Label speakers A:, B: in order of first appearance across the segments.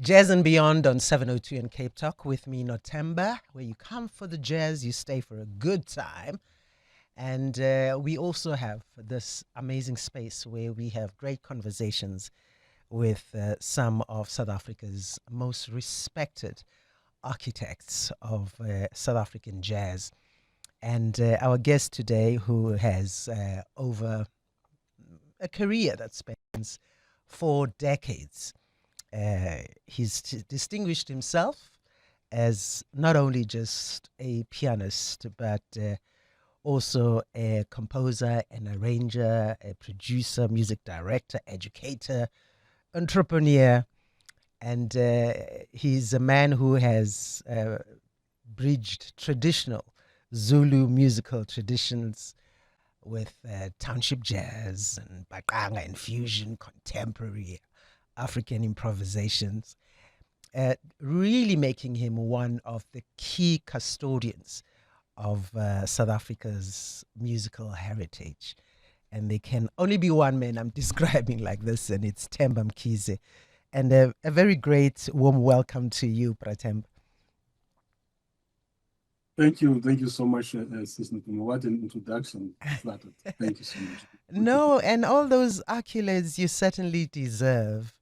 A: Jazz and Beyond on 702 and Cape Talk with me, Notemba, where you come for the jazz, you stay for a good time. And we also have this amazing space where we have great conversations with some of South Africa's most respected architects of South African jazz. And our guest today, who has over a career that spans 4 decades, distinguished himself as not only just a pianist, but also a composer, an arranger, a producer, music director, educator, entrepreneur. And he's a man who has bridged traditional Zulu musical traditions with township jazz and baqanga and fusion, contemporary African improvisations, really making him one of the key custodians of South Africa's musical heritage. And there can only be one man I'm describing like this, and it's Temba Mkhize. And a very great warm welcome to you, Pratemba.
B: Thank you so much, Sis Nkume. What an introduction, flattered. Thank you so much.
A: No, and all those accolades you certainly deserve.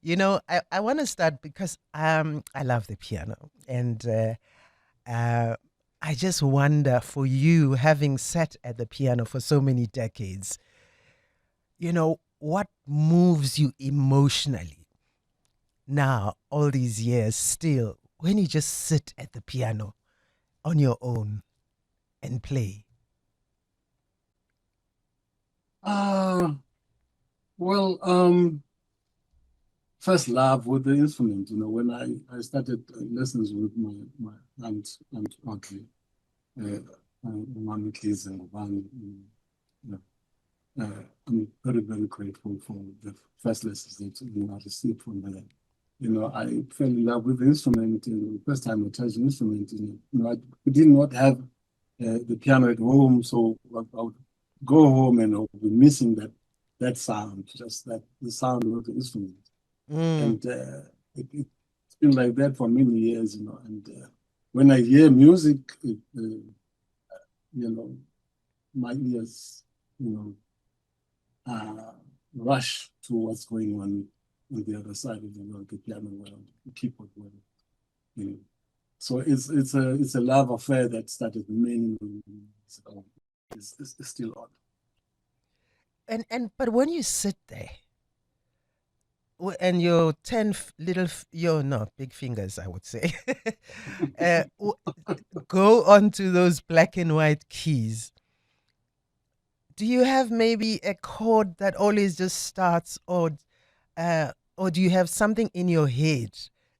A: You know, I want to start because I love the piano, and uh, I just wonder, for you, having sat at the piano for so many decades, what moves you emotionally now, all these years, still, when you just sit at the piano on your own and play?
B: Uh, well, first love with the instrument. When I started lessons with my aunt Audrey, Mami Keys and Ngubane, I'm very, very grateful for the first lessons that I received from her. I fell in love with the instrument. The first time I touched the instrument, I did not have the piano at home, so I would go home and I would be missing that sound, just that the sound of the instrument.
A: Mm.
B: And it's been like that for many years, And when I hear music, my ears, uh, rush to what's going on the other side of the world, the piano world, the keyboard world. You know. So it's a love affair that started many years ago. It's still on.
A: But when you sit there and your your no big fingers, I would say, uh, w- go onto those black and white keys. Do you have maybe a chord that always just starts, or do you have something in your head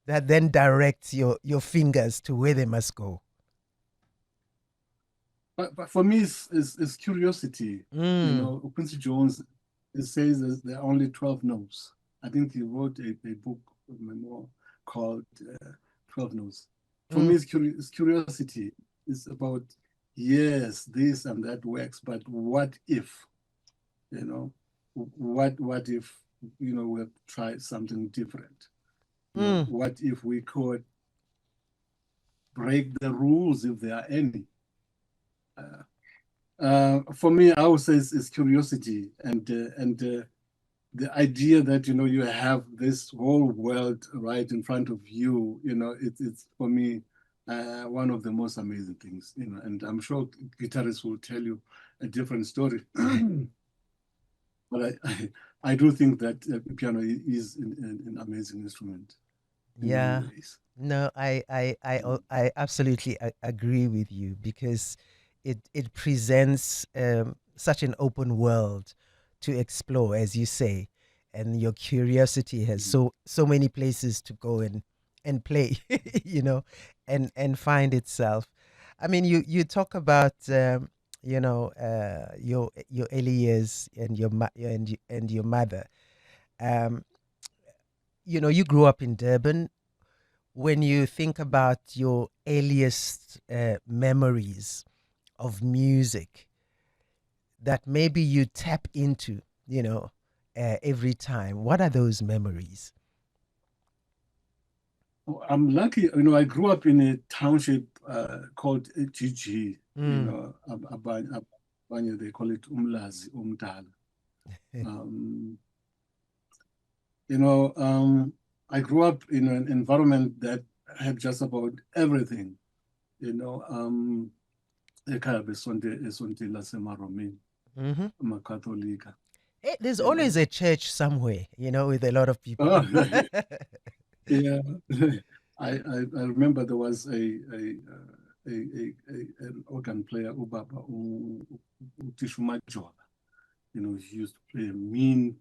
A: that then directs your fingers to where they must go?
B: But for me, it's curiosity.
A: Mm.
B: Quincy Jones, it says that there are only 12 notes. I think he wrote a book, a memoir called 12 Notes. For
A: Mm.
B: me, it's curiosity. It's about, yes, this and that works, but what if, you know, what if, we try something different?
A: Mm.
B: What if we could break the rules if there are any? Uh, for me, I would say it's curiosity and the idea that you have this whole world right in front of you. It's for me one of the most amazing things. And I'm sure guitarists will tell you a different story, but I do think that piano is an amazing instrument in many
A: Yeah.
B: ways.
A: No, I absolutely agree with you because it presents such an open world to explore, as you say, and your curiosity has
B: Mhm.
A: so many places to go and play, you know, and find itself. I mean, you talk about your early years and and your mother. Um, you grew up in Durban. When you think about your earliest memories of music that maybe you tap into, every time, what are those memories?
B: I'm lucky, I grew up in a township called GG,
A: Mm.
B: Abanye, they call it Umlazi, Umdala. Um, I grew up in an environment that had just about everything, ekhaya besonte lasemaromeni,
A: Mm-hmm.
B: amaKatolika,
A: There's
B: you
A: always
B: know.
A: a church somewhere, with a lot of people.
B: Oh, yeah. I remember there was an organ player, Ubaba Tishu Majola. He used to play a mean,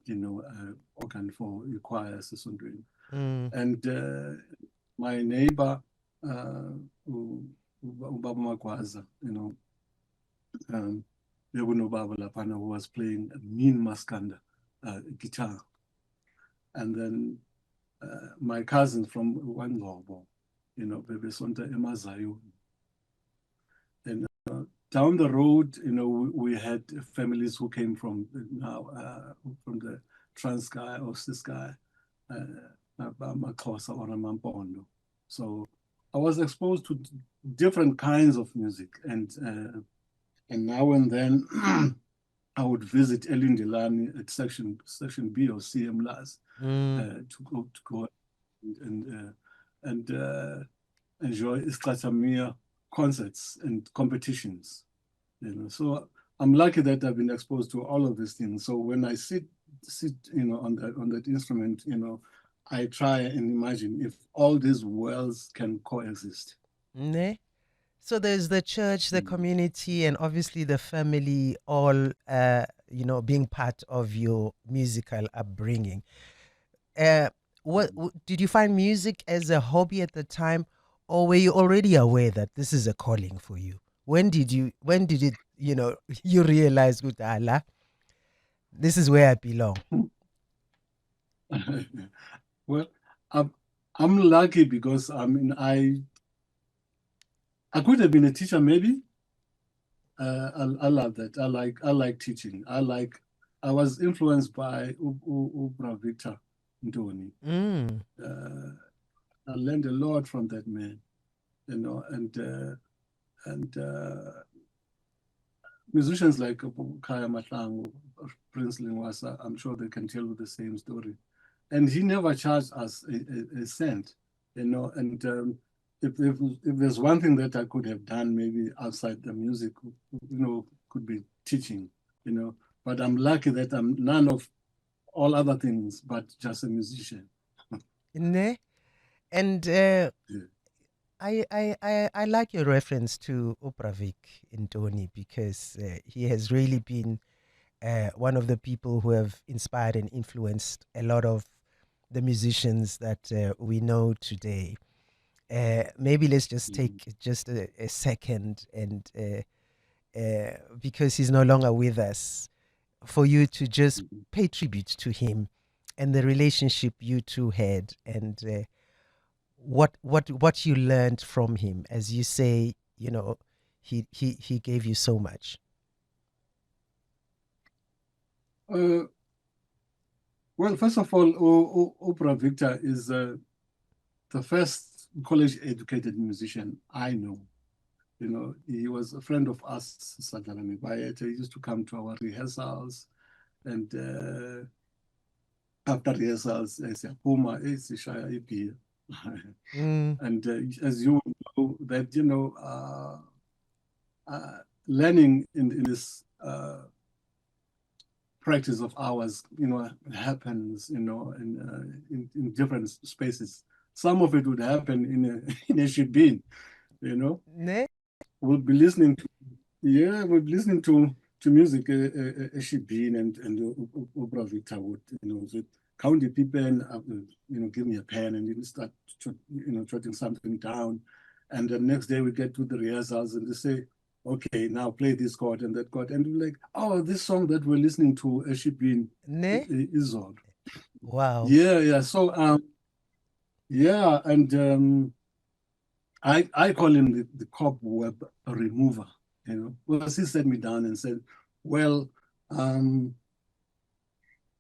B: organ for the choir Sesondweni.
A: Mm.
B: And my neighbor, Ubaba Magwaza, um, Baba Lapana, who was playing a mean maskanda guitar. And then my cousins from Wangobo, Bebesonta Emazayo. And down the road, we had families who came from from the Transkei or Ciskei, Maxhosa or Mampondo. So I was exposed to different kinds of music, and now and then I would visit Elindelani at section B or CM
A: Mm.
B: to go and enjoy Iskatamia concerts and competitions. So I'm lucky that I've been exposed to all of these things. So when I sit, on that instrument, I try and imagine if all these worlds can coexist.
A: Ne? So there's the church, the
B: Mm.
A: community, and obviously the family, all being part of your musical upbringing. Uh, did you find music as a hobby at the time, or were you already aware that this is a calling for you? When did it, you realize, good Allah, this is where I belong?
B: Well, I'm, I'm lucky because I could have been a teacher maybe. I love that. I like teaching. I was influenced by Ubra Victor Ntoni.
A: Mm.
B: I learned a lot from that man, and musicians like Kaya Matlangu, Prince Lingwasa, I'm sure they can tell you the same story. And he never charged us a cent, and if there's one thing that I could have done maybe outside the music, could be teaching, but I'm lucky that I'm none of all other things but just a musician.
A: Ne? And
B: Yeah.
A: I like your reference to Opravik Intoni because he has really been one of the people who have inspired and influenced a lot of the musicians that we know today. Maybe let's just take just a second and because he's no longer with us, for you to just pay tribute to him and the relationship you two had, and what you learned from him. As you say, he gave you so much.
B: Well, first of all, Oprah Victor is the first college-educated musician I know. He was a friend of us, Sadalani Bayet. He used to come to our rehearsals, and after rehearsals, I say, Puma, Shaya Ipi.
A: Mm.
B: And as you know, that, learning in this practice of ours, happens, in different spaces. Some of it would happen in a shibin,
A: Ne?
B: we'll be listening to, we'll be listening to music, a shibin, and Oprah Victor would, so count the people and, give me a pen and you start, jotting something down. And the next day we get to the rehearsals and they say, okay, now play this chord and that chord. And we're like, oh, this song that we're listening to, Eshibin,
A: Ne?
B: is on.
A: Wow.
B: Yeah. So, yeah, and I call him the cobweb remover, Well, he sat me down and said, well,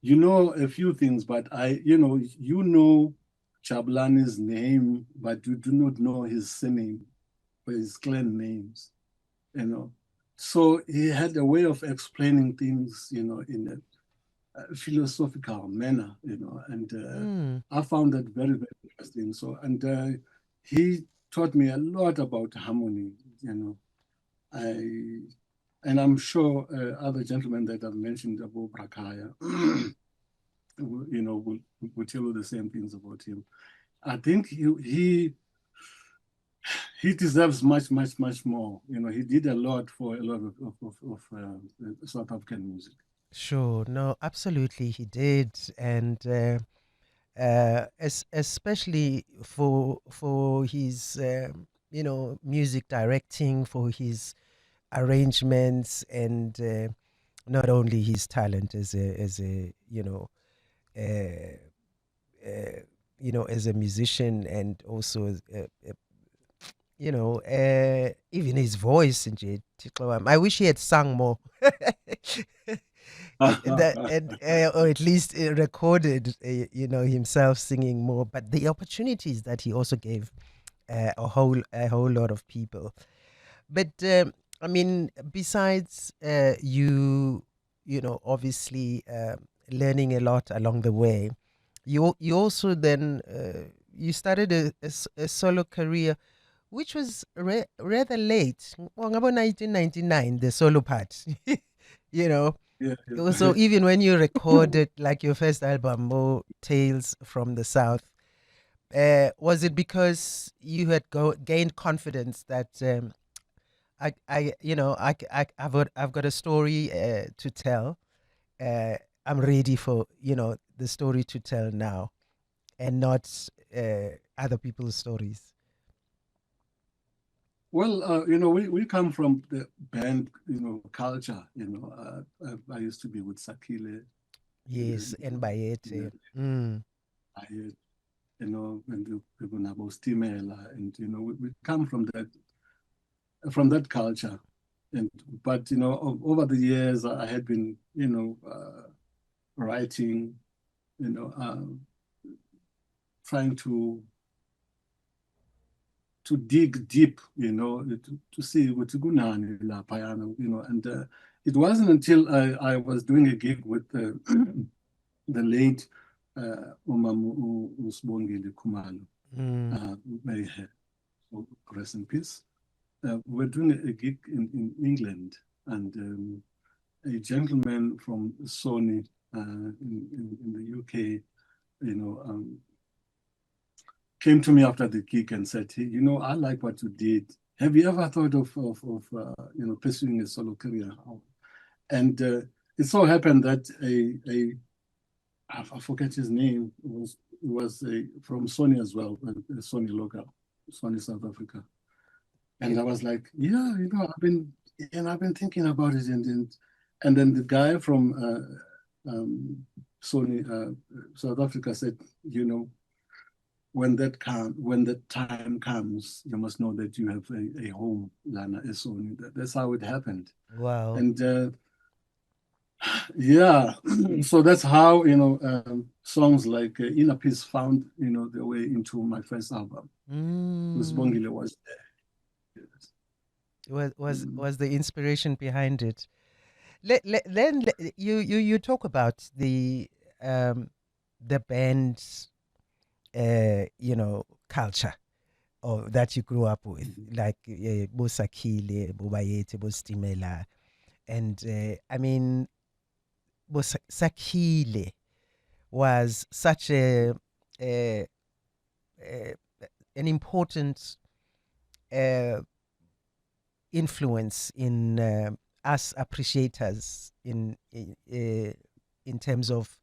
B: you know a few things, but you know Jabulani's name, but you do not know his surname or his clan names, you know. So he had a way of explaining things, you know, in a philosophical manner, you know, and
A: Mm.
B: I found that very, very interesting. So, and he taught me a lot about harmony, you know. And I'm sure other gentlemen that I've mentioned, Abu Brakaya, you know, will tell you the same things about him. I think he deserves much, much, much more. You know, he did a lot for a lot of South African music.
A: Sure. No, absolutely, he did, and especially for his music directing, for his arrangements, and not only his talent as a uh, uh, as a musician, and also even his voice. And I wish he had sung more. That and or at least recorded himself singing more, but the opportunities that he also gave a whole lot of people. But I mean, besides obviously learning a lot along the way, you also then you started a solo career, which was rather late. Well, about 1999, the solo part. you know.
B: Yeah,
A: So
B: yeah.
A: even when you recorded like your first album, More Tales from the South, was it because you had gained confidence that I've got a story to tell. I'm ready for the story to tell now, and not other people's stories.
B: Well, you know, we come from the band, you know, culture. You know, I used to be with Sakile, and
A: Yes,
B: then
A: and
B: you know,
A: Bayete. Mm.
B: you know, and people about Stimela, and you know, we come from that culture, and but you know, over the years, I had been, you know, writing, you know, trying to dig deep, you know, to see what's going on, you know, and it wasn't until I was doing a gig with the late Umam Usbongile Khumalo,
A: Mm.
B: may he rest in peace. We're doing a gig in England, and a gentleman from Sony in the UK, you know, came to me after the gig and said, hey, you know, I like what you did. Have you ever thought of you know, pursuing a solo career? And it so happened that I forget his name, was from Sony as well, Sony local, Sony South Africa. And I was like, yeah, you know, I've been thinking about it, and then the guy from Sony South Africa said, you know, when the time comes, you must know that you have a home, Lana Esoni. That's how it happened.
A: Wow.
B: And yeah, so that's how, you know, songs like Inner Peace found, you know, their way into my first album.
A: Mm.
B: Usbongile was there. Yes.
A: Was was
B: Mm.
A: was the inspiration behind it? You talk about the band's culture, or that you grew up with,
B: Mhm.
A: like Bosakile, Bobayete, Bostimela, and I mean Bosakile was such a, a an important uh, influence in us appreciators in terms of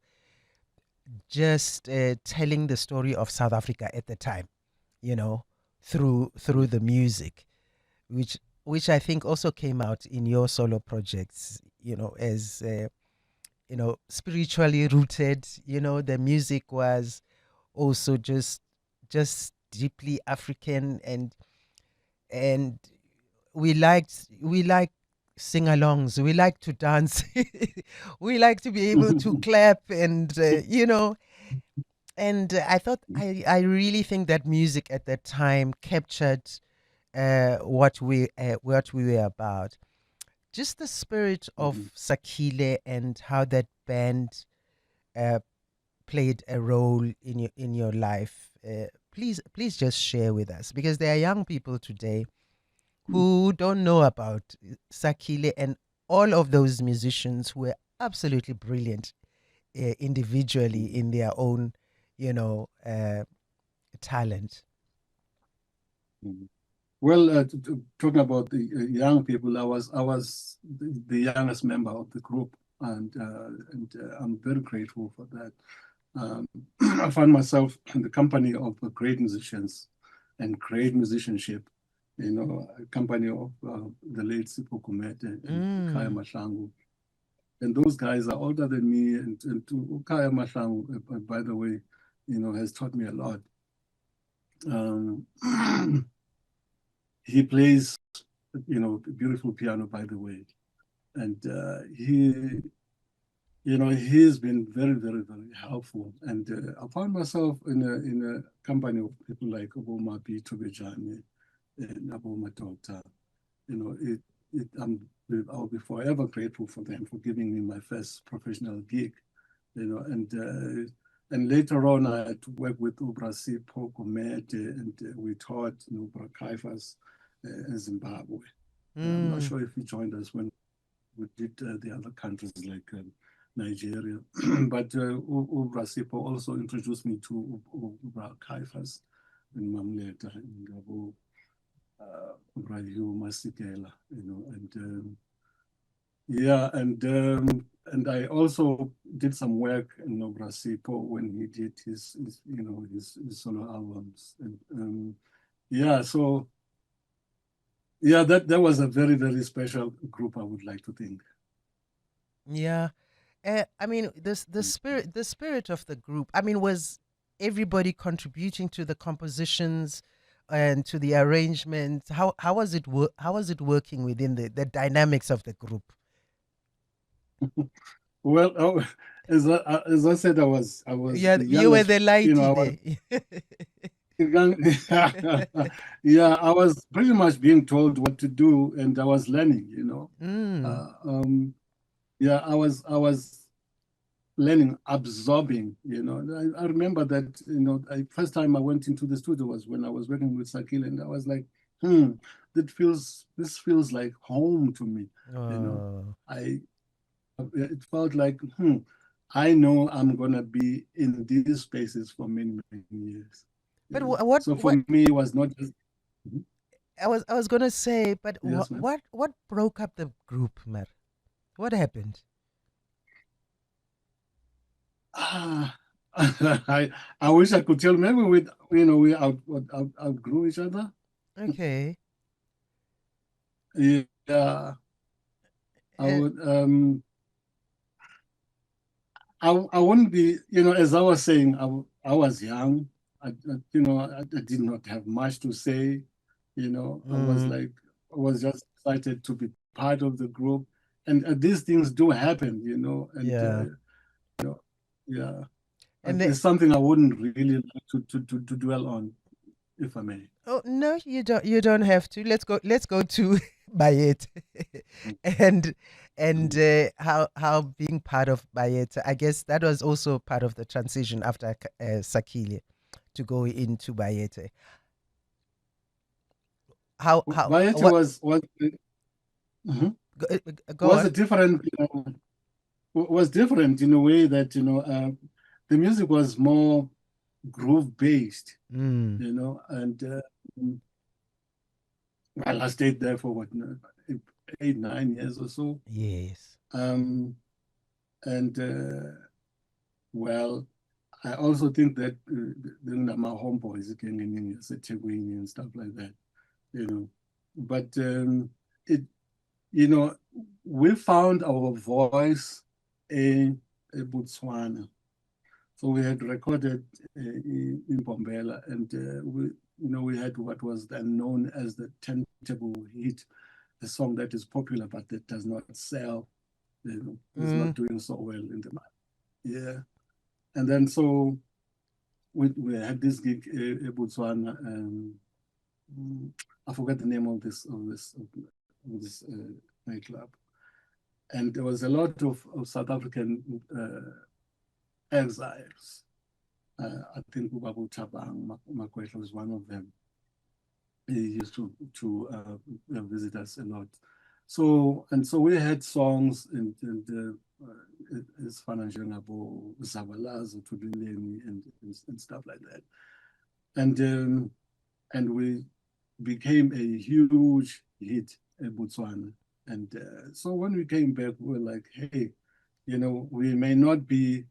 A: just telling the story of South Africa at the time, you know, through the music, which which I think also came out in your solo projects, as spiritually rooted. The music was also just deeply African, and we like sing-alongs, we like to dance, we like to be able to clap, and And I thought I really think that music at that time captured what we were about. Just the spirit
B: Mhm.
A: of Sakile and how that band uh, played a role in your life. Please just share with us, because there are young people today who don't know about Sakile and all of those musicians who were absolutely brilliant individually
B: Mhm.
A: in their own, you know, talent.
B: Mhm. Well, talking about the young people, I was the youngest member of the group, and I'm very grateful for that. Um, I found myself in the company of great musicians and great musicianship. You know, a company of the late Sipho Kumete and Kaya
A: Mm,
B: Mashangu. And those guys are older than me. And to Kaya Mashangu, by the way, you know, has taught me a lot. Um, he plays, you know, beautiful piano, by the way. And you know, he's been very, very, very helpful. And I found myself in a company of people like Oboma P. Tobejani and Oboma Doctor. You know, I'll be forever grateful for them for giving me my first professional gig. You know, and later on I had to work with Ubra Sipho Gumede, and we taught Ubra Kaifas in Zimbabwe. I'm not
A: mm.
B: sure if he joined us when we did the other countries like Nigeria. But Ubra Sipho also introduced me to Ubra Kaifas in Mamleta, in Gabo, Ubra Masikela, you know, yeah, and I also did some work in Ubra Sipho when he did his you know his solo albums, and yeah, so yeah, that was a very, very special group, I would like to think.
A: Yeah. I mean, the spirit of the group. I mean, was everybody contributing to the compositions and to the arrangements? How was it how was it working within the dynamics of the group?
B: Well, as I said, I was
A: Yeah,
B: the
A: you were
B: youngest.
A: the
B: You know,
A: lighty
B: I was
A: there.
B: young. Yeah, I was pretty much being told what to do, and I was learning. You know,
A: Mm,
B: uh, um, yeah, I was learning, absorbing. You know, I remember that. You know, first time I went into the studio was when I was working with Sakil, and I was like, this feels like home to me. You know,
A: oh.
B: I it felt like, I know I'm gonna be in these spaces for many, many years.
A: But
B: You know, so for
A: what
B: me, it was not just. Mhm.
A: I was gonna say, but
B: Yes, ma'am.
A: what broke up the group, Mer? What happened?
B: Ah, I wish I could tell. Maybe we outgrew each other.
A: Okay.
B: Yeah, I
A: Uh,
B: would. I wouldn't be. You know, as I was saying, I was young. I did not have much to say. You know,
A: mm,
B: I was just excited to be part of the group, and these things do happen. You know, and
A: yeah.
B: yeah,
A: And
B: it's something I wouldn't really like to dwell on, if I may.
A: oh no, you don't have to. Let's go to Bayet and
B: Mhm.
A: how being part of Bayet. I guess that was also part of the transition after Sakile to go into Bayete. How
B: Variety
A: what
B: mhm,
A: go
B: was a
A: on.
B: different, was different in a way that the music was more groove based,
A: Mm,
B: and well, I stayed there for what, 8, 9 years or so,
A: yes.
B: um, and well, I also think that my homeboys again in Setegwini and stuff like that, you know, but it you know we found our voice in Botswana. So we had recorded in Bombela, and we had what was then known as the turntable hit, a song that is popular but that does not sell, is
A: Mm,
B: not doing so well in the market. Yeah, and then so we had this gig in Botswana. I forget the name of this nightclub, and there was a lot of South African exiles. I think Ubaba Tabang Makwetla was one of them. He used to visit us a lot. So we had songs and as fana njengabo Zabalazo Tulileni and stuff like that. And we became a huge hit in Botswana. And so when we came back, we were like, hey, you know, we may not be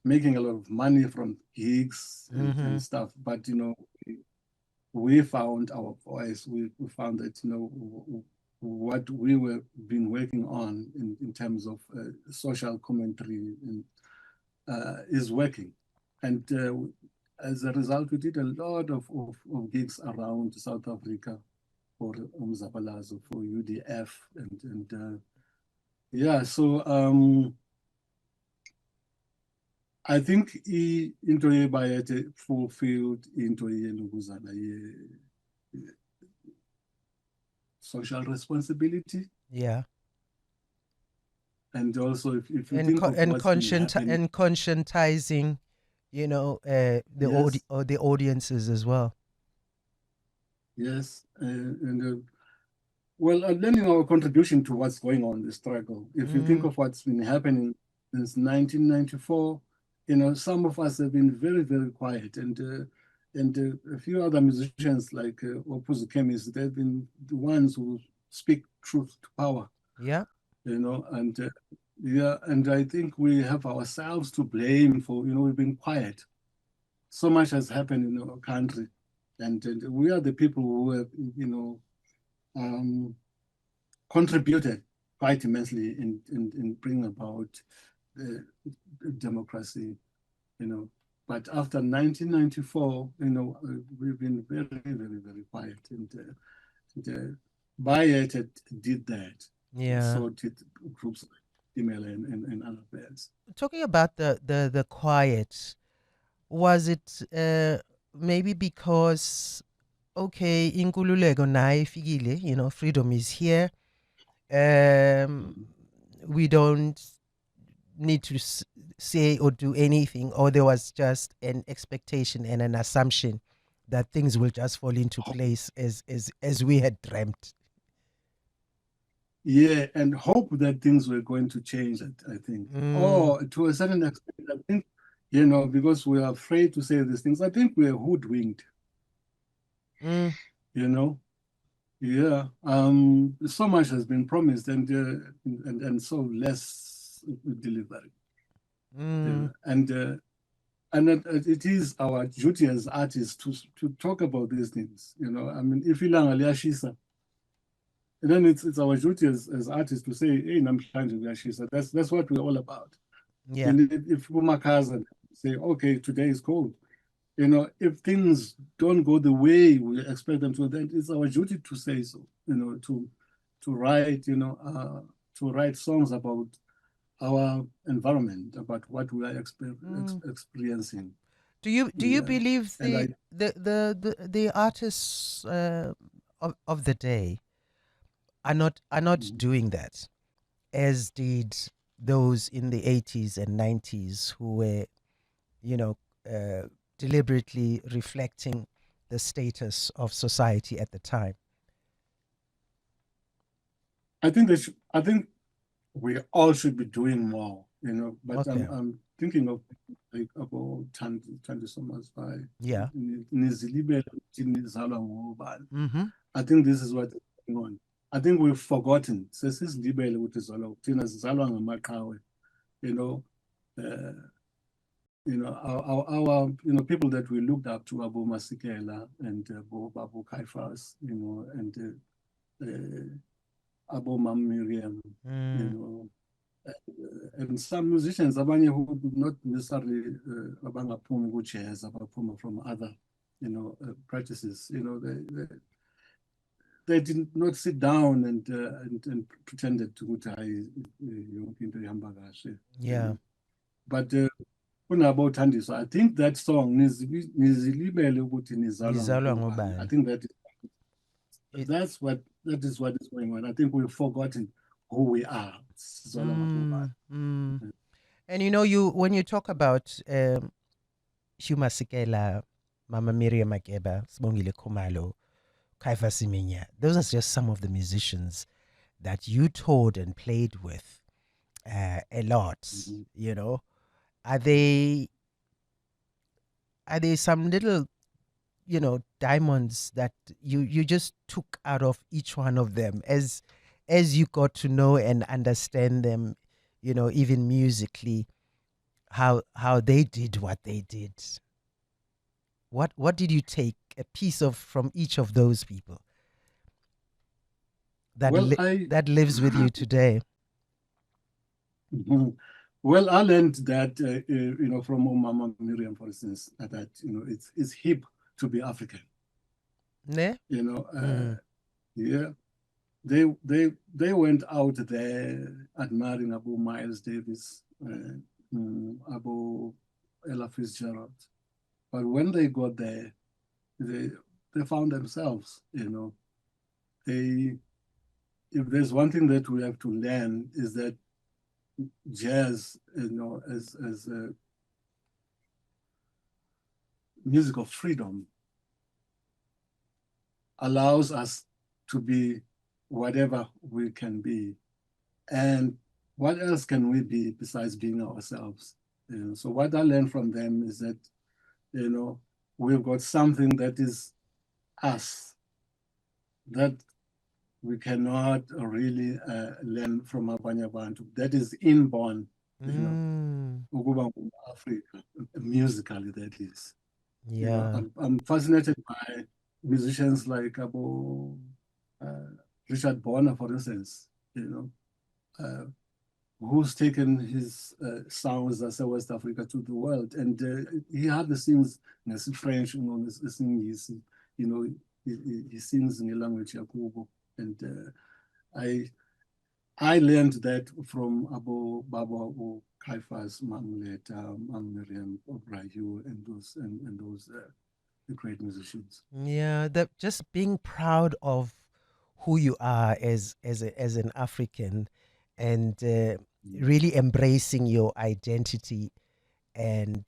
B: making a lot of money from gigs and stuff, but you know, we found our voice. We found that, you know, what we were been working on in terms of social commentary and, is working. And as a result, we did a lot of gigs around South Africa for Umzabalazo, for UDF, and yeah, so I think into Bayete fulfilled into social responsibility.
A: Yeah.
B: And also, if you
A: and
B: think of what's been happening,
A: and conscientizing, you know,
B: yes,
A: the audiences as well.
B: yes, and well, lending our contribution to what's going on in the struggle. If you think of what's been happening since 1994, you know, some of us have been very, very quiet, and a few other musicians like Opus Chemist, they've been the ones who speak truth to power.
A: Yeah.
B: You know, and yeah, and I think we have ourselves to blame for, you know, we've been quiet. So much has happened in our country, and we are the people who have, you know, contributed quite immensely in bringing about democracy, you know. But after 1994, you know, we've been very, very, very quiet, and Bayet did that.
A: Yeah.
B: So did groups like Female and other bands.
A: Talking about the quiet, was it maybe because, okay, inkululeko nayo ifikile, you know, freedom is here, we don't need to say or do anything, or there was just an expectation and an assumption that things will just fall into place as we had dreamt?
B: Yeah, and hope that things were going to change, I think. Or to a certain extent, I think, you know, because we are afraid to say these things, I think we are hoodwinked. You know? Yeah. So much has been promised and so less delivery. And it is our duty as artists to talk about these things. You know, I mean, if ilanga liyashisa, then it's our duty as artists to say, hey, namhlanje kuyashisa. That's what we're all about.
A: Yeah.
B: And if Umakaza say, okay, today is cold, you know, if things don't go the way we expect them to, then it's our duty to say so. You know, to write, you know, to write songs about our environment, about what we are experiencing.
A: Do you believe
B: And
A: the artists of the day are not doing that, as did those in the 80s and 90s who were, you know, deliberately reflecting the status of society at the time?
B: I think we all should be doing more, you know, but
A: Okay.
B: I'm thinking of like about Thandi Somasbai.
A: Yeah.
B: I think this is what's going on. I think we've forgotten. You know, our you know, people that we looked up to, Abu Masikela and Babu Kaifas, you know, and Abu Mam Miriam, you know, and some musicians, abanye who do not necessarily abangaphumi jazz, abaphuma from other, you know, practices. You know, they did not sit down and pretended to
A: Yeah.
B: but kunabo Thandiswa. I think that song nizilibele ukuthi nizalwa
A: Ngizalwa
B: ngubani. I
A: ngubani.
B: think that
A: It,
B: that is what is going on. I think we've forgotten who we are. Sizalwa ngubani.
A: and you know, when you talk about Hugh Masekela, Mama Miriam Makeba, Sibongile Khumalo, Caiphus Semenya, those are just some of the musicians that you toured and played with a lot. You know, are they some little, you know, diamonds that you just took out of each one of them as you got to know and understand them, you know, even musically, how they did what they did? What did you take a piece of from each of those people that
B: Well,
A: that lives with you today?
B: Well, I learned that you know, from Mama Miriam, for instance, that you know it's hip to be African.
A: Ne?
B: You know, yeah, they went out there admiring Abu Miles Davis, Abu Ella Fitzgerald, but when they got there, they found themselves. You know, if there's one thing that we have to learn is that jazz, you know, as a music of freedom, allows us to be whatever we can be. And what else can we be besides being ourselves? You know, so what I learned from them is that, you know, we've got something that is us that we cannot really learn from abanye abantu. That is inborn, you know, ukuba Africa, musically that is.
A: Yeah.
B: You know, I'm fascinated by musicians like Richard Bonner, for instance, you know, who's taken his sounds as a West Africa to the world. And he had the sings in French, you know, you know, he sings in the language Yakubu. And I learned that from Abu Baba or Caiphus, Mamleta, Miriam Obrayu, and those great musicians.
A: Yeah, that just being proud of who you are as an African, and really embracing your identity, and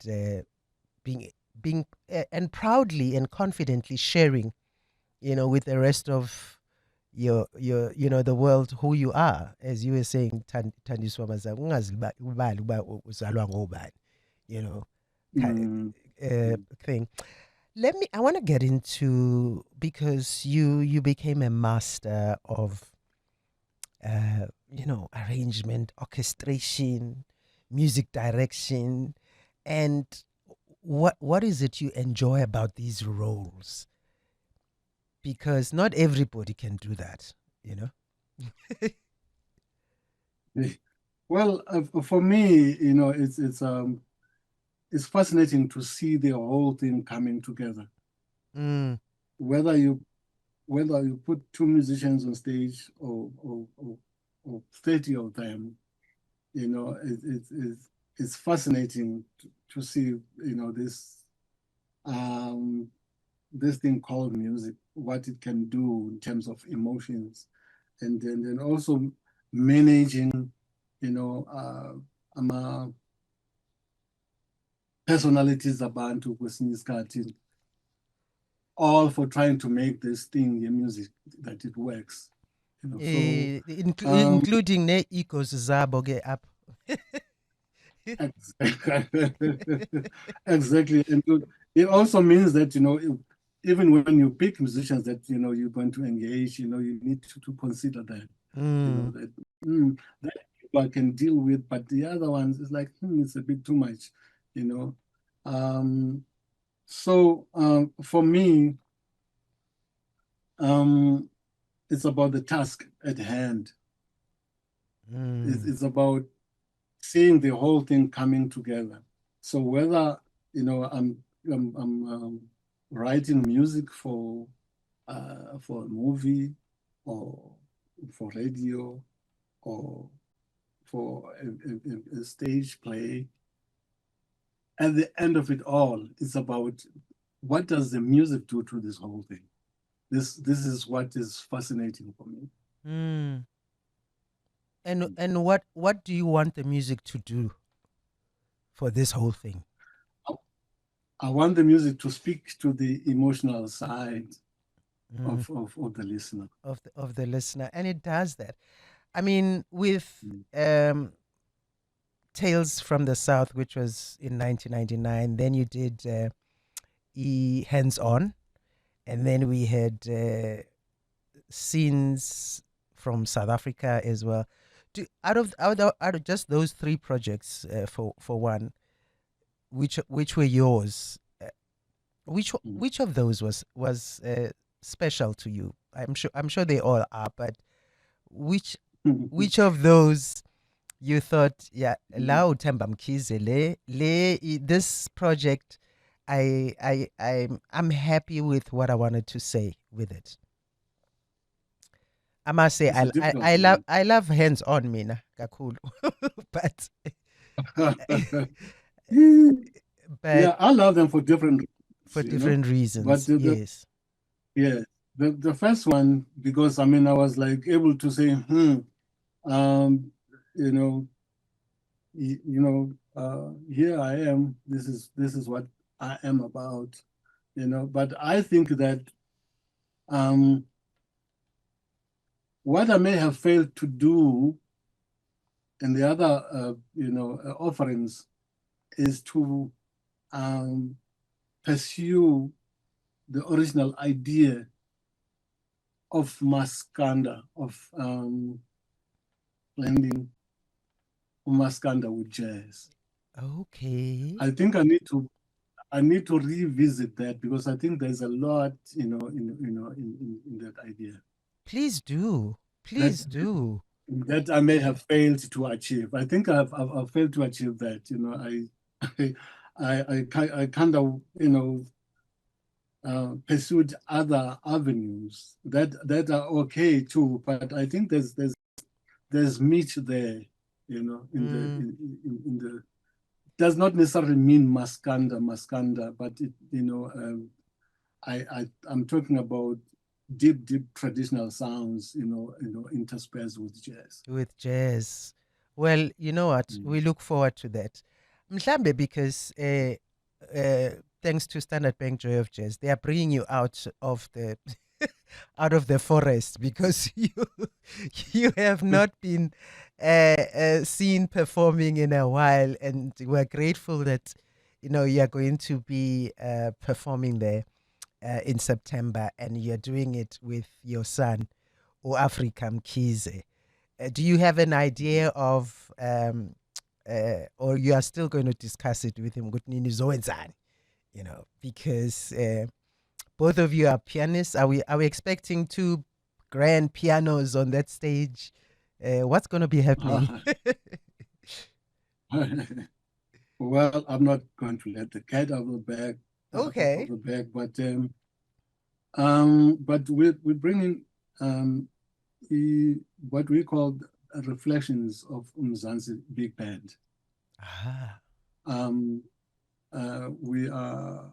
A: being and proudly and confidently sharing, you know, with the rest of your you know, the world, who you are, as you were saying, Thandiswa Mazangu, ungazibali uba uzalwa ngobani, you know, thing. I want to get into, because you became a master of you know, arrangement, orchestration, music direction, and what is it you enjoy about these roles? Because not everybody can do that, you know.
B: Well, for me, you know, it's fascinating to see the whole thing coming together. Whether you put two musicians on stage or 30 of them, you know, it's fascinating to see, you know, this thing called music, what it can do in terms of emotions, and then also managing, you know, personalities abantu kwesinye isikhathi, all for trying to make this thing, the music, that it works. You know,
A: including ne egos zabo ke up.
B: Exactly. And it also means that, you know, even when you pick musicians that, you know, you're going to engage, you know, you need to consider that, you know, that people can deal with, but the other ones is like, it's a bit too much, you know. So for me, it's about the task at hand. It's about seeing the whole thing coming together. So whether, you know, I'm writing music for a movie, or for radio, or for a stage play, at the end of it all, it's about what does the music do to this whole thing. This is what is fascinating for me.
A: Mm. And what do you want the music to do for this whole thing?
B: I, I want the music to speak to the emotional side
A: Mm.
B: of the listener.
A: Of the listener, and it does that. I mean, with
B: Mm.
A: Tales from the South, which was in 1999, then you did Hands On, and then we had Scenes from South Africa as well. Out of just those three projects, for one, which were yours,
B: Mm.
A: which of those was special to you? I'm sure they all are, but which which of those you thought, yeah, la uThemba Mkhize, this project, I'm happy with what I wanted to say with it. I must say,
B: It's a difficult
A: I love Hands On, mina kakhulu, but
B: one.
A: but
B: Yeah, I love them for different
A: for
B: reasons, you know.
A: different
B: But
A: reasons, yes.
B: yeah, the first one, because I mean, I was like able to say, um, you know, here I am. This is what I am about, you know. But I think that um, what I may have failed to do in the other, offerings is to um, pursue the original idea of Maskanda, of blending Maskanda with jazz.
A: Okay,
B: I think I need to revisit that because I think there's a lot, in that idea
A: please do,
B: that
A: please do.
B: that I may have failed to achieve. I think I've failed to achieve that. I kind of pursued other avenues that are okay too, but I think there's meat there, in the
A: Mm,
B: in the does not necessarily mean Maskanda, but I'm talking about deep traditional sounds, interspersed with jazz.
A: with jazz. Well, you know what?
B: Mm.
A: We look forward to that. Mhlambe, because thanks to Standard Bank Joy of Jazz, they are bringing you out of the out of the forest because you have not been seen performing in a while, and we're grateful that you are going to be performing there in September, and you're doing it with your son, Africa Mkhize. Do you have an idea of, or you are still going to discuss it with him? Because both of you are pianists. Are we expecting two grand pianos on that stage? What's going to be happening?
B: Well, I'm not going to let the cat out of the bag,
A: Okay.
B: but we're bringing um, what we call reflections of Mzansi Big Band.
A: Ah.
B: Um, we are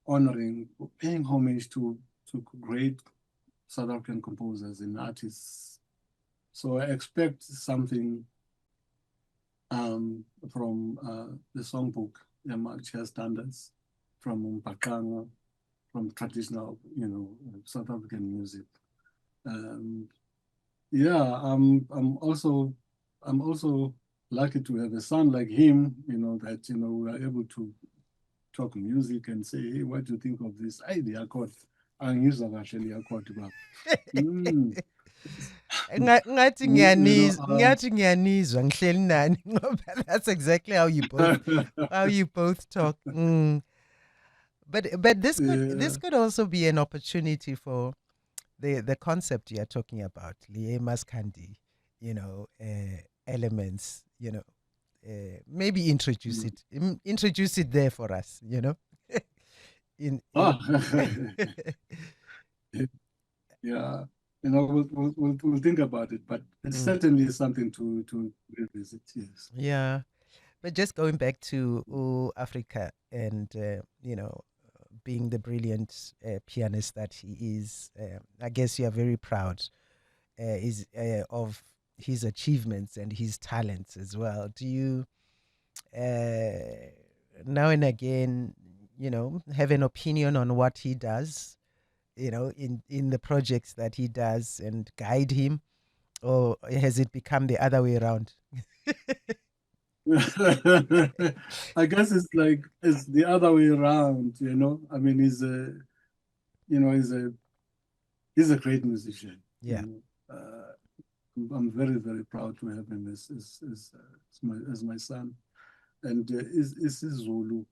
B: honoring, paying homage to great South African composers and artists. So I expect something from the songbook, jazz standards, from Mbaqanga, from traditional, South African music. Um, yeah, I'm also lucky to have a son like him, that we are able to talk music and say, hey, what do you think of this? Hey, the accord. Angizwa kahle le accord baba. Mm.
A: Ngathi
B: You know,
A: ngiyanizwa ngihleli nani ngoba that's exactly how you both talk. But this
B: yeah.
A: could also be an opportunity for the concept you're talking about, Liye Maskandi, elements, maybe
B: Mm.
A: introduce it there for us, in
B: Ah, yeah. We'll think about it, but it's
A: Mm,
B: certainly something to revisit. Yes.
A: yeah. But just going back to Africa and being the brilliant pianist that he is, I guess you are very proud is of his achievements and his talents as well. Do you uh, now and again, have an opinion on what he does? In the projects that he does and guide him, or has it become the other way around?
B: I guess it's like it's the other way around, you know. I mean, you know, he's a great musician. You
A: Yeah.
B: know, I'm very very proud to have him as my son. And isiZulu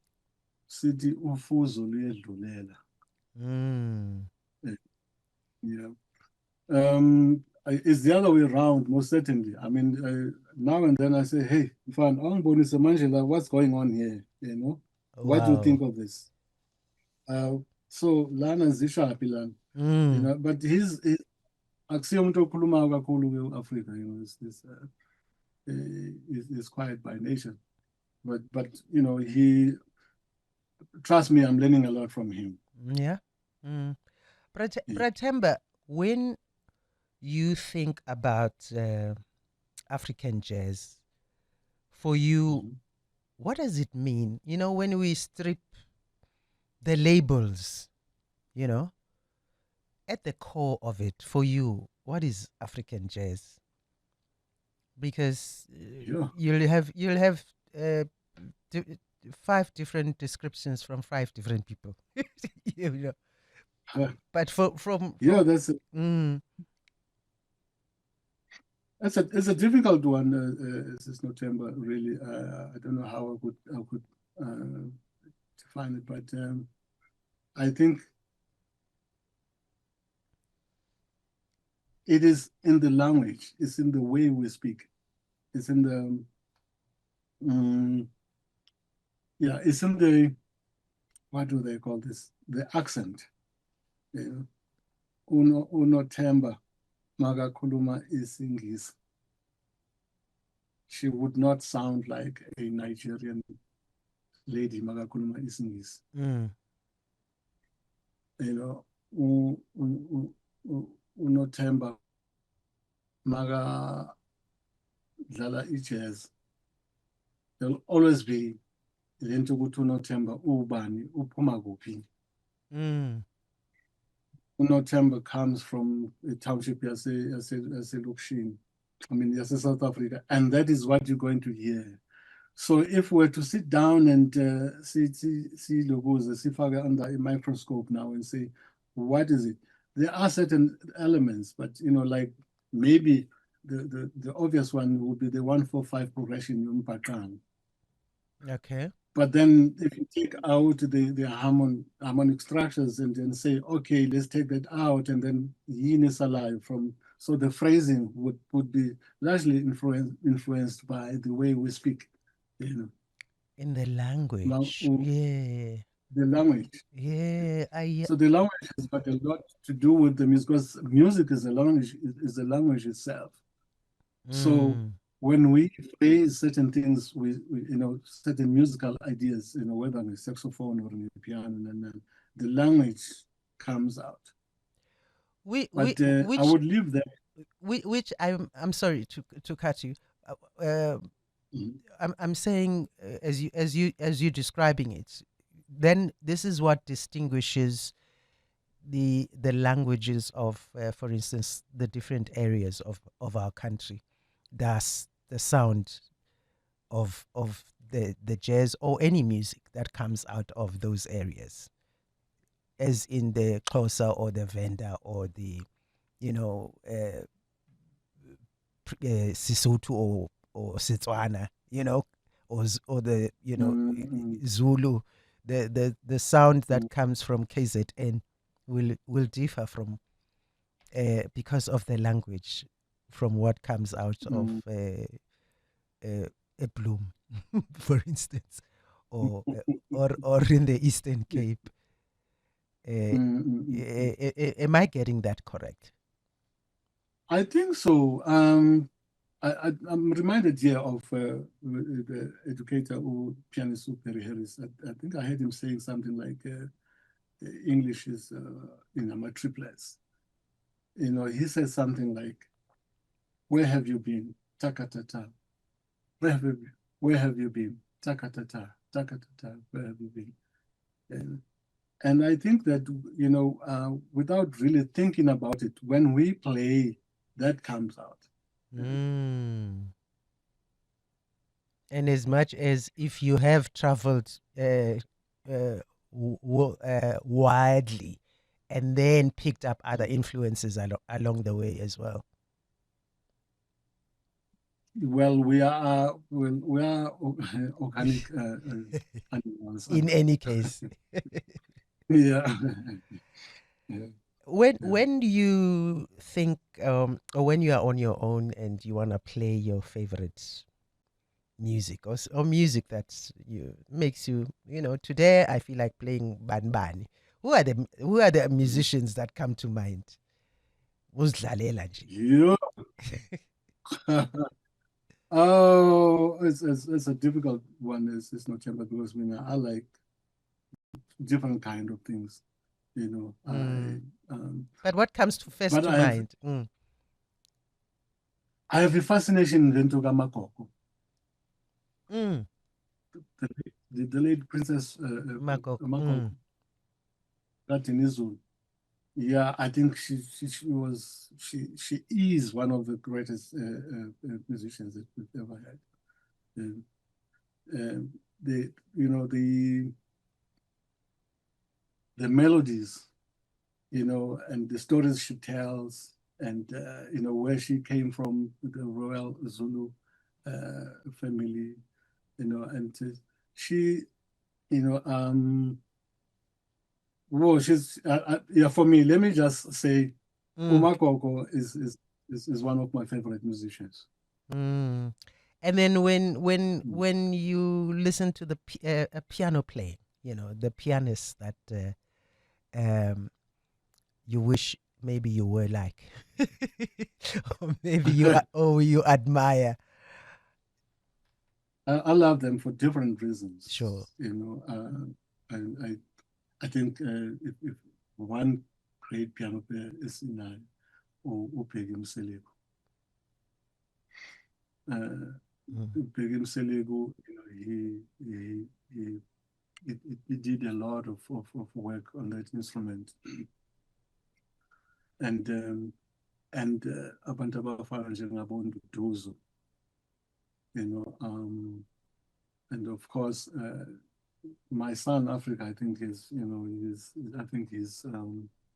B: sithi ufuzo luyedlulela.
A: Mm.
B: Yeah. It's the other way around, most certainly. I mean, now and then I say, hey, Fan, Bonisa Manjela, what's going on here? You know, what do you think
A: Wow.
B: of this? So Lana Zishapi Lan, you
A: Mm.
B: know, but he's akusiyo umuntu okhuluma kakhulu Africa, you know, is quiet by nature. But you know, trust me, I'm learning a lot from him.
A: Yeah. Mm.
B: Yeah.
A: Pratemba, when you think about African jazz, for you,
B: Mhm.
A: what does it mean? When we strip the labels, you know, at the core of it, for you, what is African jazz? Because
B: Yeah.
A: you'll have uh, di- 5 different descriptions from 5 different people. you know. But
B: Yeah,
A: from mm,
B: it's a difficult one, this November, really. I don't know how I could define it, but I think it is in the language, it's in the way we speak, it's in the yeah, it's in the what do they call this? The accent. You know, unothemba makakhuluma isingisi. She would not sound like a Nigerian lady makakhuluma isingisi.
A: mm,
B: You know, unothemba makadlala i-jazz. There'll always be le nto ukuthi unothemba ubani uphuma kuphi.
A: mm,
B: Unothemba comes from a township yaselokishini, I mean South Africa, and that is what you're going to hear. So if we're to sit down and see logos, sifake under a microscope now and say, what is it? There are certain elements, but you know, like maybe the obvious one would be the 1-4-5 progression yombhaqanga.
A: okay.
B: But then if you take out the harmonic structures and then say, okay, let's take that out, and then yin is alive from, so the phrasing would be largely influenced by the way we speak, you know.
A: In the
B: Now,
A: language. Yeah.
B: the language.
A: Yeah.
B: So the language has got a lot to do with the music, because music is a language itself. So
A: Mm,
B: when we phrase certain things, you know, certain musical ideas, you know, whether on a saxophone or on a piano, and then the language comes out.
A: we, we,
B: But I
A: which
B: would leave that.
A: which I'm sorry to cut you. Uh,
B: Mhm.
A: I'm saying as you describing it, then this is what distinguishes the languages of, for instance, the different areas of our country. That's the sound of the jazz or any music that comes out of those areas, as in the Xhosa or the Venda or the you know Sesotho or Setswana, or the
B: Mm,
A: Zulu. The sound
B: mm,
A: that comes from KZN will differ from, because of the language, from what comes out of
B: mm,
A: a Bloom, for instance, or in the Eastern Cape. Uh, am I getting that correct?
B: I think so. I'm reminded here of the educator or pianist Perry Harris. I think I heard him saying something like English is my triplets. He says something like, "Where have you been? Takatata. Where have you been? Takatata. Takatata. Where have you been?" And I think that without really thinking about it, when we play, that comes out.
A: Mm. And as much as if you have traveled widely and then picked up other influences along the way as well.
B: Well, we are organic animals.
A: In any case.
B: Yeah. Yeah.
A: When do you think or when you are on your own and you want to play your favorite music or music that makes you, today I feel like playing banbani. Who are the musicians that come to mind? Uzidlalela nje.
B: Yeah. Oh, it's a difficult one. It's not Chemba because I like different kind of things.
A: But what comes first
B: But
A: to
B: I have
A: mind?
B: I have a fascination with Ntoka Makoko, the late Princess
A: Makoko.
B: Makoko, that in Israel. Yeah, I think she is one of the greatest musicians that we've ever had. The the melodies, and the stories she tells, and where she came from, the royal Zulu family, and she, well, she's yeah. For me, let me just say, Umakoko is one of my favorite musicians.
A: And then when you listen to the a piano playing, the pianist that you wish maybe you were like, or maybe you admire.
B: I love them for different reasons.
A: Sure.
B: I think if one great piano player is Inai or Upegi Mseleko. Upegi Mseleko, he did a lot of work on that instrument. And abantu abafana njengabo Nduduzo, and of course my son Africa, I think he's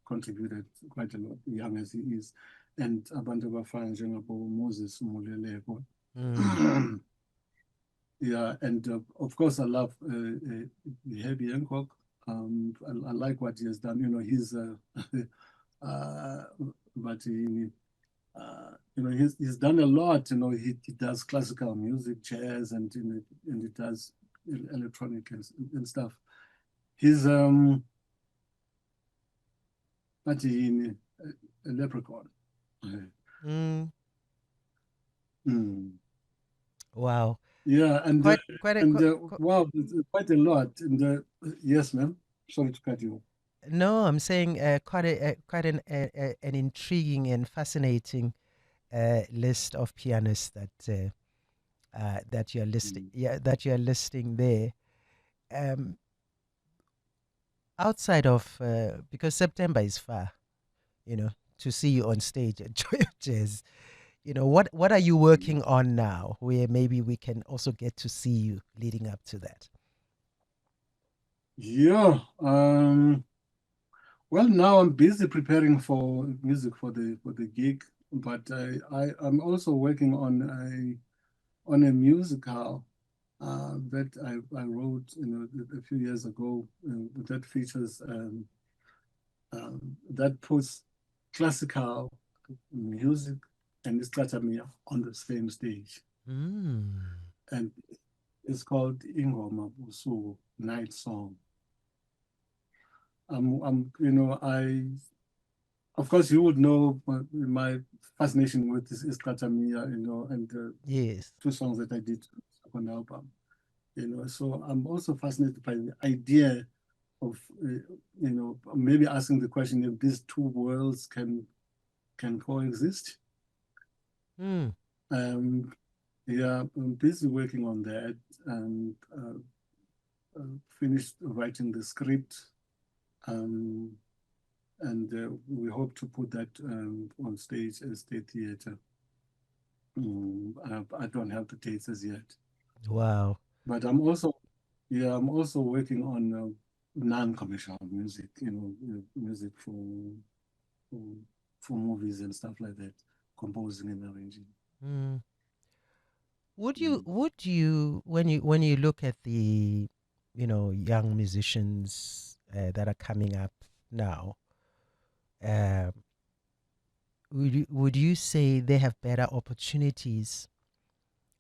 B: contributed quite a lot, young as he is, and abantu abafana njengabo Moses Muleleko. Yeah, and of course I love Herbie Hancock. I like what he has done. He's but he's done a lot. He does classical music, jazz, and he does electronic and stuff. He's but a leprechaun.
A: Wow.
B: Yeah, and
A: quite
B: wow, it's quite a lot. And yes, ma'am. Sorry to cut you off.
A: No, I'm saying quite an intriguing and fascinating list of pianists that you're listing. Yeah, that you're listing there. Outside of because September is far, to see you on stage at Joy of Jazz. What are you working on now, where maybe we can also get to see you leading up to that?
B: Yeah. Well, now I'm busy preparing for music for the gig, but I'm also working on a musical that I wrote a few years ago that features that puts classical music and Isicathamiya on the same stage, and it's called Ingoma Busuku, Night Song. of course, you would know my fascination with this Iskata Mia, and
A: Yes.
B: 2 songs that I did on the album. So I'm also fascinated by the idea of, maybe asking the question if these two worlds can coexist.
A: Mm.
B: Yeah, I'm busy working on that, and finished writing the script, um, and we hope to put that on stage as state theater. I don't have the dates as yet,
A: Wow.
B: but I'm also working on non-commercial music, music for for movies and stuff like that, composing and arranging.
A: Mm. Would you
B: Mm.
A: would you when you look at the young musicians that are coming up now, uh, would you say they have better opportunities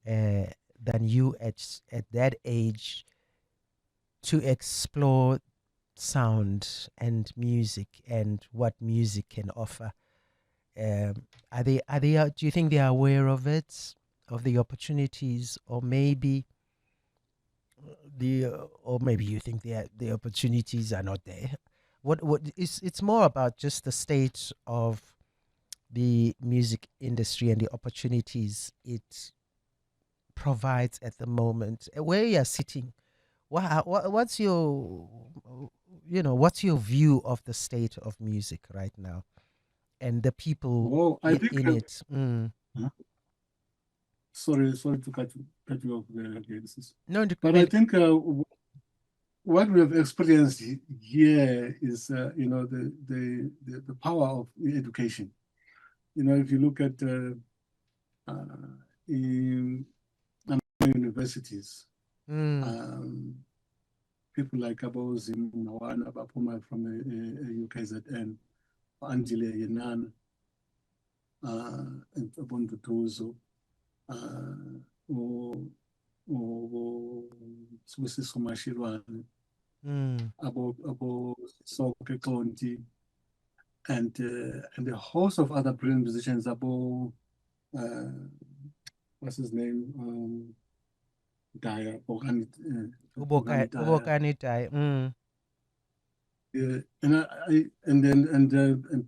A: uh, than you at that age to explore sound and music and what music can offer? Do you think they are aware of it, of the opportunities, or maybe or maybe you think the opportunities are not there? What is it's more about just the state of the music industry and the opportunities it provides at the moment. Where you're sitting, what's your what's your view of the state of music right now and the people
B: Well, I think,
A: in it? Mm.
B: huh? Sorry to cut you off there again, sis.
A: No,
B: But I think what we have experienced here is, the power of education. If you look at in universities,
A: mm,
B: um, people like Abo Zimnawana, Bapuma from the UKZN, Angela Yenan, and Abundu Tuzo, Sibusiso Mashirwane,
A: mm,
B: Abo Soke Konti, and a host of other brilliant musicians, Abo, uh, what's his name? Daya, Bogani Daya.
A: Ubokani Tai. Mm,
B: Yeah, and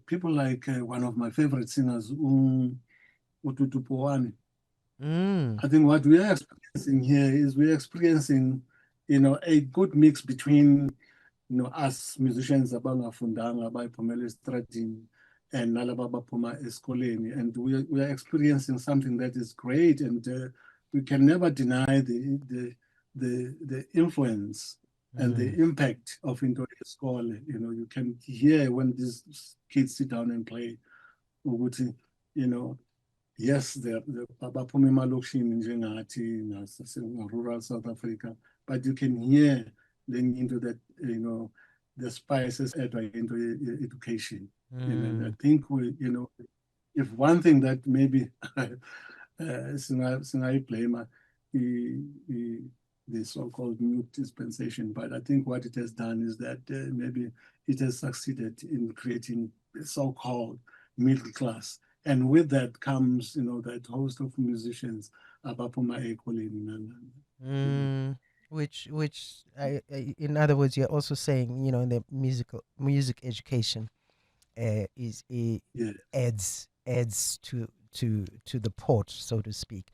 B: people like one of my favorite singers, Ututu Powani.
A: mm,
B: I think what we are experiencing here is we're experiencing, a good mix between, us musicians abangafundanga abayiphumela estradini and nalaba abaphuma esikoleni, and we are experiencing something that is great, and we can never deny the influence and the
A: mm,
B: impact of into school. You can hear when these kids sit down and play, ukuthi, yes, baphuma emalokishini njengathi rural South Africa, but you can hear then into that, the spices added into education. And I
A: mm,
B: think if one thing that maybe singayiblame the so-called new dispensation, but I think what it has done is that maybe it has succeeded in creating a so-called middle class. And with that comes, that host of musicians, Abapuma Ekolini.
A: mm. In other words, you're also saying, in the music education, is
B: Yeah,
A: adds to the port, so to speak.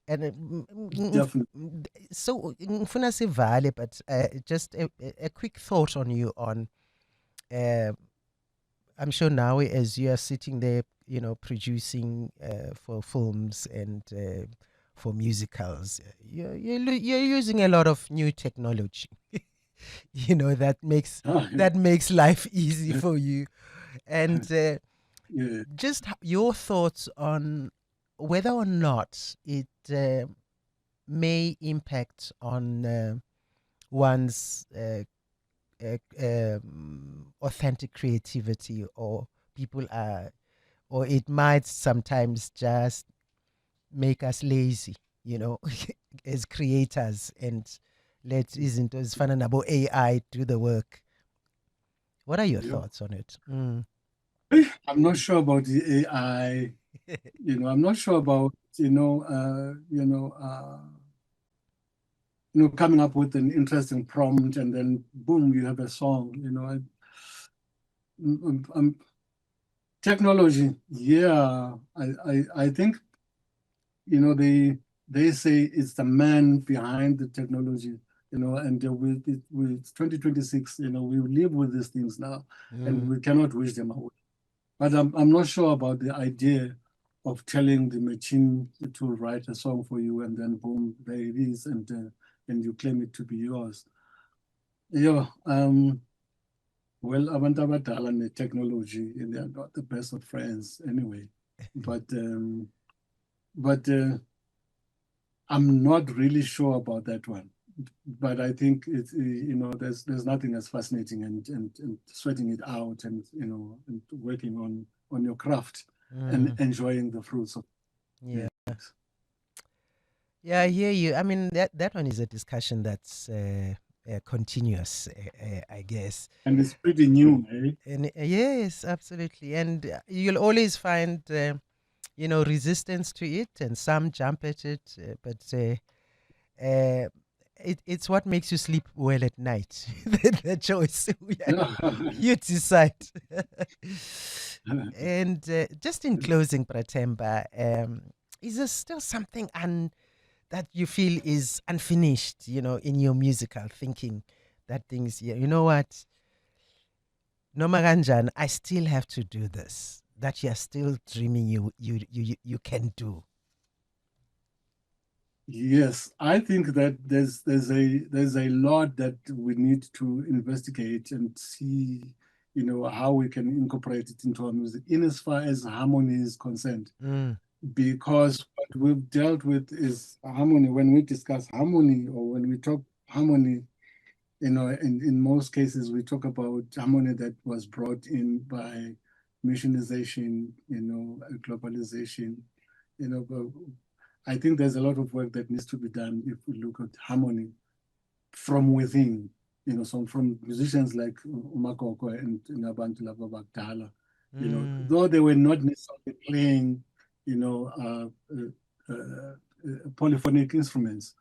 A: And
B: definitely.
A: so ngifuna sivale, but just a quick thought on you on. Uh, I'm sure now, as you are sitting there, producing for films and for musicals, you're using a lot of new technology. That makes
B: Ah,
A: life easy for you, and
B: yeah.
A: just your thoughts on whether or not it may impact on one's authentic creativity, or people are, or it might sometimes just make us lazy, as creators, and let isn't as fun about AI do the work. What are your
B: Yeah.
A: thoughts on it? Mm.
B: I'm not sure about the AI. I'm not sure about coming up with an interesting prompt and then boom, you have a song. Technology, yeah. I think they say it's the man behind the technology. And with 2026, we live with these things now, and we cannot wish them away. But I'm not sure about the idea of telling the machine to write a song for you, and then boom, there it is, and you claim it to be yours. Yeah. Well, abantu abadala and technology, they are not the best of friends anyway. But I'm not really sure about that one. But I think it's there's nothing as fascinating and sweating it out and and working on your craft and enjoying the fruits of
A: yeah. Yeah, I hear you. I mean, that one is a discussion that's continuous, I guess.
B: And it's pretty new, eh?
A: And yes, absolutely. And you'll always find, resistance to it, and some jump at it. But it's what makes you sleep well at night. The choice. You decide. And just in closing, Prathemba, is there still something that you feel is unfinished, in your musical thinking? That things, you know what? Noma kanjani, I still have to do this. That you're still dreaming you can do.
B: Yes, I think that there's a lot that we need to investigate and see, how we can incorporate it into our music in as far as harmony is concerned. Because what we've dealt with is harmony. When we discuss harmony or when we talk harmony, in most cases we talk about harmony that was brought in by missionization, globalization, but I think there's a lot of work that needs to be done if we look at harmony from within, so from musicians like uMagogo and Nabantu Laba Bakdala, though they were not necessarily playing, polyphonic instruments.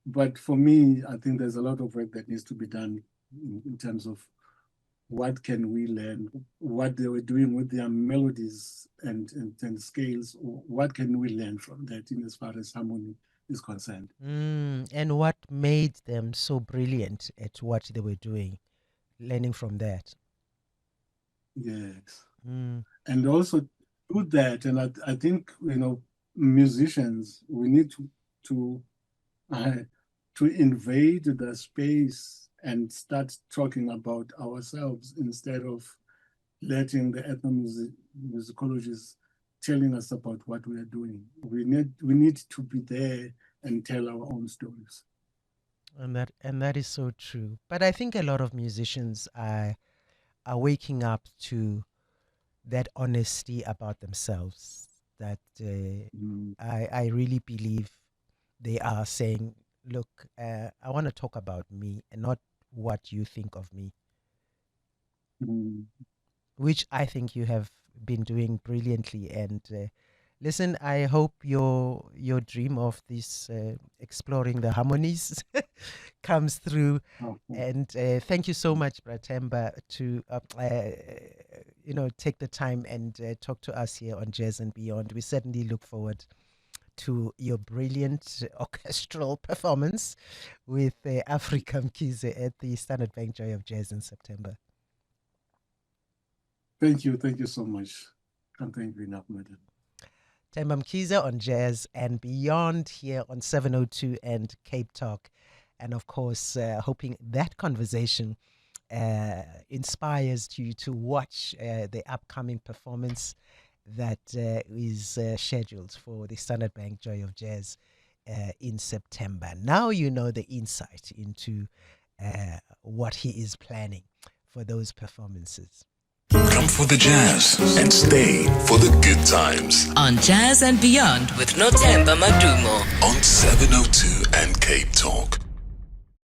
B: But for me, I think there's a lot of work that needs to be done in terms of what can we learn, what they were doing with their melodies and scales, what can we learn from that in as far as harmony is concerned.
A: And what made them so brilliant at what they were doing, learning from that.
B: Yes. And also do that, and I think, musicians, we need to invade the space and start talking about ourselves instead of letting the ethnomusicologists telling us about what we are doing. We need to be there and tell our own stories.
A: And that is so true. But I think a lot of musicians are waking up to that honesty about themselves. That I really believe they are saying, look, I want to talk about me and not what you think of me. Which I think you have been doing brilliantly. And listen, I hope your dream of this exploring the harmonies comes through. And thank you so much, Prathemba, to take the time and talk to us here on Jazz and Beyond. We certainly look forward to your brilliant orchestral performance with Africa Mkhize at the Standard Bank Joy of Jazz in September.
B: Thank you so much. Can't thank you enough, madam.
A: Themba Mkhize on Jazz and Beyond here on 702 and Cape Talk. And of course, hoping that conversation inspires you to watch the upcoming performance that is scheduled for the Standard Bank Joy of Jazz in September. Now you know the insight into what he is planning for those performances.
C: Come for the jazz and stay for the good times.
D: On Jazz and Beyond with Nothemba Madumo.
C: On 702 and Cape Talk.